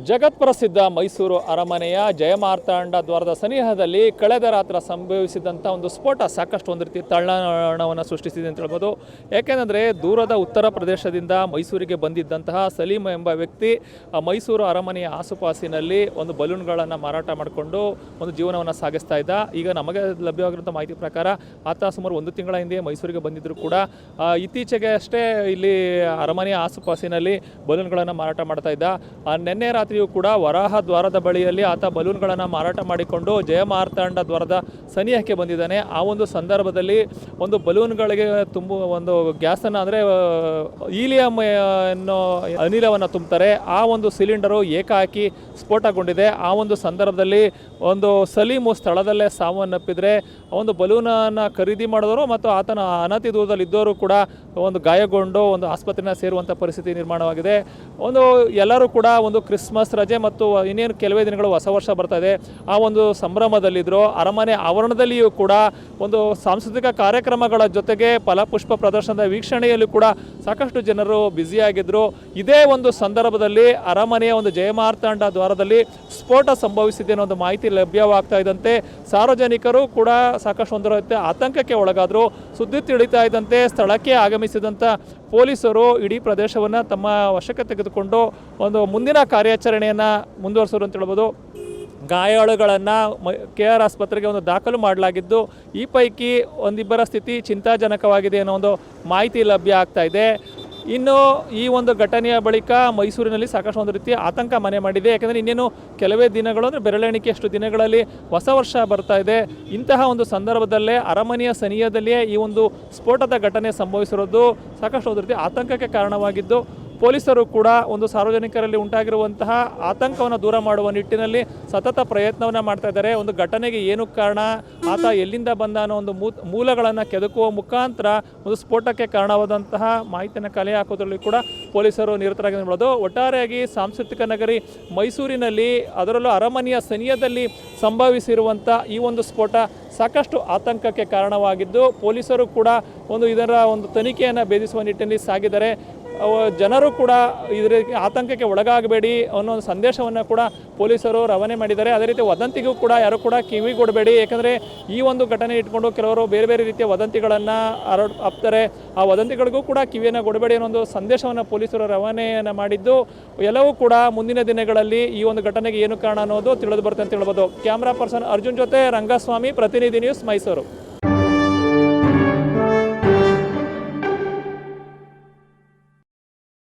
ಜಗತ್ಪ್ರಸಿದ್ಧ ಮೈಸೂರು ಅರಮನೆಯ ಜಯಮಾರ್ತಾಂಡ ದ್ವಾರದ ಸನಿಹದಲ್ಲಿ ಕಳೆದ ರಾತ್ರಿ ಸಂಭವಿಸಿದಂಥ ಒಂದು ಸ್ಫೋಟ ಸಾಕಷ್ಟು ಒಂದು ರೀತಿ ತಲ್ಲಣವನ್ನು ಸೃಷ್ಟಿಸಿದೆ ಅಂತ ಹೇಳ್ಬೋದು. ಯಾಕೆಂದರೆ ದೂರದ ಉತ್ತರ ಪ್ರದೇಶದಿಂದ ಮೈಸೂರಿಗೆ ಬಂದಿದ್ದಂತಹ ಸಲೀಮ್ ಎಂಬ ವ್ಯಕ್ತಿ ಮೈಸೂರು ಅರಮನೆಯ ಆಸುಪಾಸಿನಲ್ಲಿ ಒಂದು ಬಲೂನ್ಗಳನ್ನು ಮಾರಾಟ ಮಾಡಿಕೊಂಡು ಒಂದು ಜೀವನವನ್ನು ಸಾಗಿಸ್ತಾ ಇದ್ದ. ಈಗ ನಮಗೆ ಲಭ್ಯವಾಗಿರುವಂಥ ಮಾಹಿತಿ ಪ್ರಕಾರ ಆತ ಸುಮಾರು 1 ತಿಂಗಳ ಹಿಂದೆ ಮೈಸೂರಿಗೆ ಬಂದಿದ್ದರೂ ಕೂಡ ಇತ್ತೀಚೆಗೆ ಅಷ್ಟೇ ಇಲ್ಲಿ ಅರಮನೆಯ ಆಸುಪಾಸಿನಲ್ಲಿ ಬಲೂನ್ಗಳನ್ನು ಮಾರಾಟ ಮಾಡ್ತಾ ಇದ್ದ. ನಿನ್ನೆ ರಾತ್ರಿಯೂ ಕೂಡ ವರಾಹ ದ್ವಾರದ ಬಳಿಯಲ್ಲಿ ಆತ ಬಲೂನ್ಗಳನ್ನು ಮಾರಾಟ ಮಾಡಿಕೊಂಡು ಜಯಮಾರ್ತಾಂಡ ದ್ವಾರದ ಸನಿಹಕ್ಕೆ ಬಂದಿದ್ದಾನೆ. ಆ ಒಂದು ಸಂದರ್ಭದಲ್ಲಿ ಒಂದು ಬಲೂನ್ಗಳಿಗೆ ಒಂದು ಗ್ಯಾಸನ್ನು ಅಂದರೆ ಹೀಲಿಯಂ ಅನ್ನೋ ಅನಿಲವನ್ನು ತುಂಬುತ್ತಾರೆ. ಆ ಒಂದು ಸಿಲಿಂಡರು ಏಕಾಏಕಿ ಸ್ಫೋಟಗೊಂಡಿದೆ. ಆ ಒಂದು ಸಂದರ್ಭದಲ್ಲಿ ಒಂದು ಸಲೀಮು ಸ್ಥಳದಲ್ಲೇ ಸಾವನ್ನಪ್ಪಿದರೆ ಒಂದು ಬಲೂನನ್ನು ಖರೀದಿ ಮಾಡಿದವರು ಮತ್ತು ಆತನ ಅನತಿ ದೂರದಲ್ಲಿ ಇದ್ದವರು ಕೂಡ ಒಂದು ಗಾಯಗೊಂಡು ಒಂದು ಆಸ್ಪತ್ರೆನ ಸೇರುವಂಥ ಪರಿಸ್ಥಿತಿ ನಿರ್ಮಾಣವಾಗಿದೆ. ಎಲ್ಲರೂ ಕೂಡ ಒಂದು ಕ್ರಿಸ್ಮಸ್ ರಜೆ ಮತ್ತು ಇನ್ನೇನು ಕೆಲವೇ ದಿನಗಳು ಹೊಸ ವರ್ಷ ಬರ್ತಾ ಇದೆ, ಆ ಒಂದು ಸಂಭ್ರಮದಲ್ಲಿದ್ದರು. ಅರಮನೆ ಆವರಣದಲ್ಲಿಯೂ ಕೂಡ ಒಂದು ಸಾಂಸ್ಕೃತಿಕ ಕಾರ್ಯಕ್ರಮಗಳ ಜೊತೆಗೆ ಫಲಪುಷ್ಪ ಪ್ರದರ್ಶನದ ವೀಕ್ಷಣೆಯಲ್ಲೂ ಕೂಡ ಸಾಕಷ್ಟು ಜನರು ಬ್ಯುಸಿಯಾಗಿದ್ದರು. ಇದೇ ಒಂದು ಸಂದರ್ಭದಲ್ಲಿ ಅರಮನೆಯ ಒಂದು ಜಯಮಾರ್ತಾಂಡ ದ್ವಾರದಲ್ಲಿ ಸ್ಫೋಟ ಸಂಭವಿಸಿದೆ ಅನ್ನೋ ಒಂದು ಮಾಹಿತಿ ಲಭ್ಯವಾಗ್ತಾ ಇದ್ದಂತೆ ಸಾರ್ವಜನಿಕರು ಕೂಡ ಸಾಕಷ್ಟು ಒಂದು ರೀತಿ ಆತಂಕಕ್ಕೆ ಒಳಗಾದರು. ಸುದ್ದಿ ತಿಳಿತಾ ಇದ್ದಂತೆ ಸ್ಥಳಕ್ಕೆ ಆಗಮಿಸಿದಂಥ ಪೊಲೀಸರು ಇಡೀ ಪ್ರದೇಶವನ್ನು ತಮ್ಮ ವಶಕ್ಕೆ ತೆಗೆದುಕೊಂಡು ಒಂದು ಮುಂದಿನ ಕಾರ್ಯಾಚರಣೆಯನ್ನು ಮುಂದುವರಿಸೋರು ಅಂತ ಹೇಳ್ಬೋದು. ಗಾಯಾಳುಗಳನ್ನು KR ಆಸ್ಪತ್ರೆಗೆ ಒಂದು ದಾಖಲು ಮಾಡಲಾಗಿದ್ದು, ಈ ಪೈಕಿ ಒಂದಿಬ್ಬರ ಸ್ಥಿತಿ ಚಿಂತಾಜನಕವಾಗಿದೆ ಅನ್ನೋ ಒಂದು ಮಾಹಿತಿ ಲಭ್ಯ ಆಗ್ತಾ ಇದೆ. ಇನ್ನು ಈ ಒಂದು ಘಟನೆಯ ಬಳಿಕ ಮೈಸೂರಿನಲ್ಲಿ ಸಾಕಷ್ಟು ಒಂದು ರೀತಿ ಆತಂಕ ಮನೆ ಮಾಡಿದೆ. ಯಾಕೆಂದರೆ ಇನ್ನೇನು ಕೆಲವೇ ದಿನಗಳು ಅಂದರೆ ಬೆರಳೆಣಿಕೆಯಷ್ಟು ದಿನಗಳಲ್ಲಿ ಹೊಸ ವರ್ಷ ಬರ್ತಾ ಇದೆ. ಇಂತಹ ಒಂದು ಸಂದರ್ಭದಲ್ಲೇ ಅರಮನೆಯ ಸನಿಹದಲ್ಲಿಯೇ ಈ ಒಂದು ಸ್ಫೋಟದ ಘಟನೆ ಸಂಭವಿಸಿರೋದು ಸಾಕಷ್ಟು ಒಂದು ರೀತಿ ಆತಂಕಕ್ಕೆ ಕಾರಣವಾಗಿದ್ದು, ಪೊಲೀಸರು ಕೂಡ ಒಂದು ಸಾರ್ವಜನಿಕರಲ್ಲಿ ಉಂಟಾಗಿರುವಂತಹ ಆತಂಕವನ್ನು ದೂರ ಮಾಡುವ ನಿಟ್ಟಿನಲ್ಲಿ ಸತತ ಪ್ರಯತ್ನವನ್ನು ಮಾಡ್ತಾ ಇದ್ದಾರೆ. ಒಂದು ಘಟನೆಗೆ ಏನು ಕಾರಣ, ಆತ ಎಲ್ಲಿಂದ ಬಂದ ಅನ್ನೋ ಒಂದು ಮೂಲಗಳನ್ನು ಕೆದಕುವ ಮುಖಾಂತರ ಒಂದು ಸ್ಫೋಟಕ್ಕೆ ಕಾರಣವಾದಂತಹ ಮಾಹಿತಿಯನ್ನು ಕಲೆ ಹಾಕೋದ್ರಲ್ಲಿ ಕೂಡ ಪೊಲೀಸರು ನಿರತರಾಗಿ ನೋಡೋದು. ಒಟ್ಟಾರೆಯಾಗಿ ಸಾಂಸ್ಕೃತಿಕ ನಗರಿ ಮೈಸೂರಿನಲ್ಲಿ ಅದರಲ್ಲೂ ಅರಮನೆಯ ಸನಿಹದಲ್ಲಿ ಸಂಭವಿಸಿರುವಂಥ ಈ ಒಂದು ಸ್ಫೋಟ ಸಾಕಷ್ಟು ಆತಂಕಕ್ಕೆ ಕಾರಣವಾಗಿದ್ದು, ಪೊಲೀಸರು ಕೂಡ ಇದರ ಒಂದು ತನಿಖೆಯನ್ನು ಭೇದಿಸುವ ನಿಟ್ಟಿನಲ್ಲಿ ಸಾಗಿದ್ದಾರೆ. ಜನರು ಕೂಡ ಇದರ ಆತಂಕಕ್ಕೆ ಒಳಗಾಗಬೇಡಿ ಅನ್ನೋ ಒಂದು ಸಂದೇಶವನ್ನು ಕೂಡ ಪೊಲೀಸರು ರವಾನೆ ಮಾಡಿದ್ದಾರೆ. ಅದೇ ರೀತಿ ವದಂತಿಗೂ ಕೂಡ ಯಾರು ಕೂಡ ಕಿವಿಗೊಡಬೇಡಿ. ಯಾಕಂದರೆ ಈ ಒಂದು ಘಟನೆ ಇಟ್ಕೊಂಡು ಕೆಲವರು ಬೇರೆ ಬೇರೆ ರೀತಿಯ ವದಂತಿಗಳನ್ನು ಹಬ್ತಾರೆ. ಆ ವದಂತಿಗಳಿಗೂ ಕೂಡ ಕಿವಿಯನ್ನು ಕೊಡಬೇಡಿ ಅನ್ನೋ ಒಂದು ಸಂದೇಶವನ್ನು ಪೊಲೀಸರು ರವಾನೆಯನ್ನು ಮಾಡಿದ್ದು, ಎಲ್ಲವೂ ಕೂಡ ಮುಂದಿನ ದಿನಗಳಲ್ಲಿ ಈ ಒಂದು ಘಟನೆಗೆ ಏನು ಕಾರಣ ಅನ್ನೋದು ತಿಳಿದು ಬರುತ್ತೆ ಅಂತ ಹೇಳ್ಬೋದು. ಕ್ಯಾಮ್ರಾ ಪರ್ಸನ್ ಅರ್ಜುನ್ ಜೊತೆ ರಂಗಸ್ವಾಮಿ, ಪ್ರತಿನಿಧಿ ನ್ಯೂಸ್, ಮೈಸೂರು.